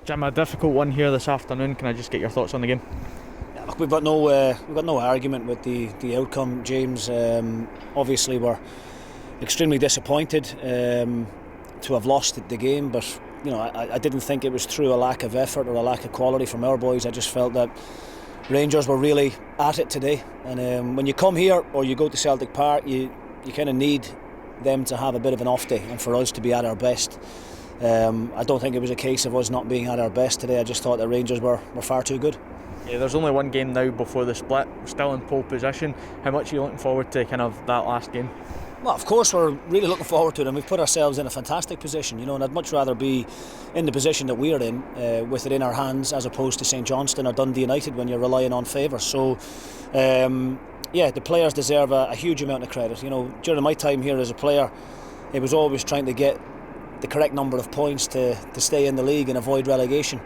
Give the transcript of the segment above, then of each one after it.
Jim, a difficult one here this afternoon. Can I just get your thoughts on the game? Yeah, look, we've got no argument with the outcome, James. Obviously, we're extremely disappointed to have lost the game, but I didn't think it was through a lack of effort or a lack of quality from our boys. I just felt that Rangers were really at it today, and when you come here or you go to Celtic Park, you kind of need them to have a bit of an off day, and for us to be at our best. I don't think it was a case of us not being at our best today. I just thought the Rangers were far too good. Yeah, there's only one game now before the split. We're still in pole position. How much are you looking forward to kind of that last game? Well, of course we're really looking forward to it, and we've put ourselves in a fantastic position, and I'd much rather be in the position that we're in with it in our hands as opposed to St Johnstone or Dundee United when you're relying on favour. So the players deserve a huge amount of credit. During my time here as a player, it was always trying to get the correct number of points to stay in the league and avoid relegation.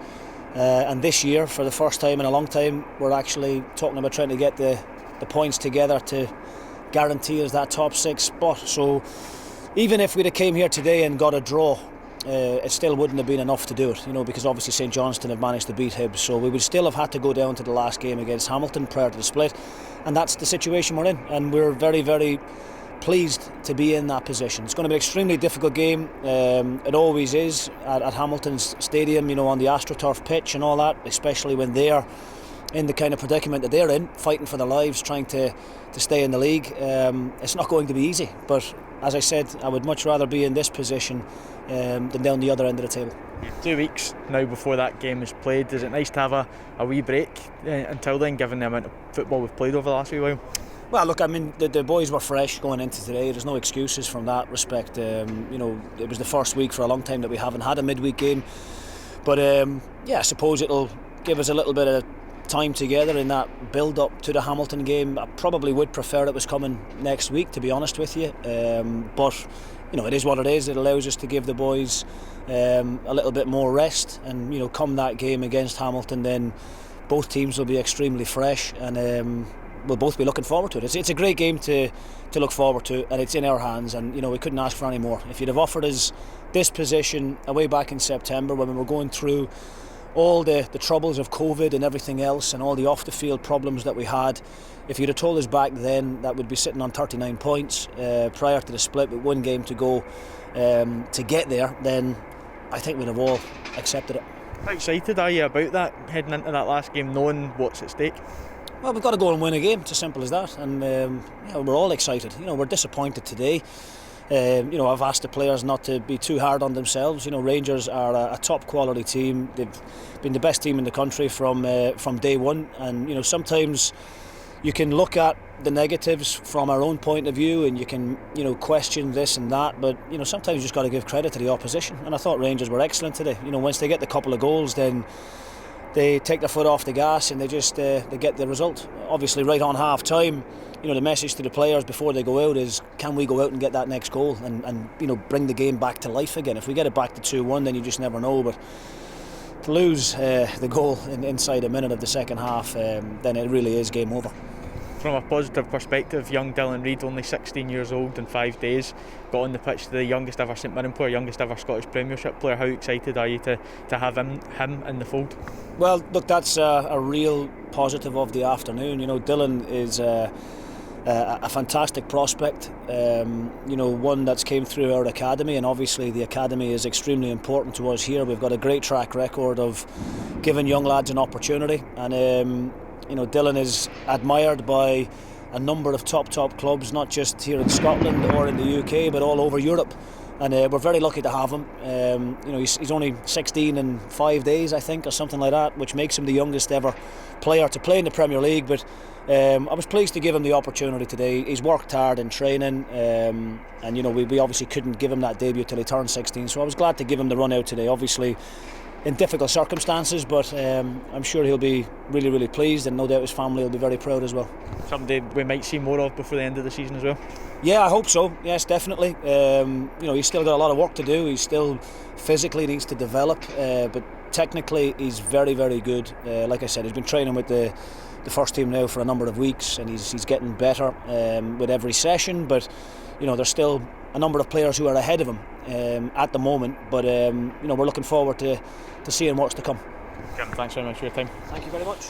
And this year, for the first time in a long time, we're actually talking about trying to get the points together to guarantee us that top six spot. So even if we'd have came here today and got a draw, it still wouldn't have been enough to do it, because obviously St Johnstone have managed to beat Hibs. So we would still have had to go down to the last game against Hamilton prior to the split, and that's the situation we're in, and we're very, very pleased to be in that position. It's going to be an extremely difficult game. It always is at Hamilton's stadium, on the AstroTurf pitch and all that, especially when they're in the kind of predicament that they're in, fighting for their lives, trying to stay in the league. It's not going to be easy, but as I said, I would much rather be in this position than down the other end of the table. 2 weeks now before that game is played. Is it nice to have a wee break until then, given the amount of football we've played over the last wee while? Well, look, I mean, the boys were fresh going into today. There's no excuses from that respect. It was the first week for a long time that we haven't had a midweek game. But I suppose it'll give us a little bit of time together in that build-up to the Hamilton game. I probably would prefer it was coming next week, to be honest with you. But it is what it is. It allows us to give the boys a little bit more rest. And, come that game against Hamilton, then both teams will be extremely fresh, and we'll both be looking forward to it. It's a great game to look forward to, and it's in our hands, and we couldn't ask for any more. If you'd have offered us this position away back in September when we were going through all the troubles of COVID and everything else, and all the off the field problems that we had, if you'd have told us back then that we'd be sitting on 39 points prior to the split with one game to go to get there, then I think we'd have all accepted it. How excited are you about that, heading into that last game, knowing what's at stake? Well, we've got to go and win a game. It's as simple as that. And we're all excited. We're disappointed today. I've asked the players not to be too hard on themselves. Rangers are a top quality team. They've been the best team in the country from day one. And sometimes you can look at the negatives from our own point of view, and you can question this and that. But sometimes you just got to give credit to the opposition. And I thought Rangers were excellent today. Once they get the couple of goals, then they take their foot off the gas and they just they get the result. Obviously, right on half time, the message to the players before they go out is, can we go out and get that next goal and bring the game back to life again? If we get it back to 2-1, then you just never know. But to lose the goal inside a minute of the second half, then it really is game over. From a positive perspective, young Dylan Reid, only 16 years old in 5 days, got on the pitch to the youngest ever St Mirren player, youngest ever Scottish Premiership player. How excited are you to have him in the fold? Well, look, that's a real positive of the afternoon. Dylan is a fantastic prospect, one that's came through our academy, and obviously the academy is extremely important to us here. We've got a great track record of giving young lads an opportunity, and Dylan is admired by a number of top clubs, not just here in Scotland or in the UK, but all over Europe. And we're very lucky to have him. He's only 16 in 5 days, I think, or something like that, which makes him the youngest ever player to play in the Premier League. But I was pleased to give him the opportunity today. He's worked hard in training, and we obviously couldn't give him that debut till he turned 16. So I was glad to give him the run out today. Obviously, in difficult circumstances, but I'm sure he'll be really, really pleased, and no doubt his family will be very proud as well. Somebody we might see more of before the end of the season as well? Yeah, I hope so. Yes, definitely. He's still got a lot of work to do. He still physically needs to develop, but technically he's very, very good. Like I said, he's been training with the first team now for a number of weeks, and he's getting better with every session, but there's still a number of players who are ahead of him at the moment. But we're looking forward to seeing what's to come. Kim, thanks very much for your time. Thank you very much.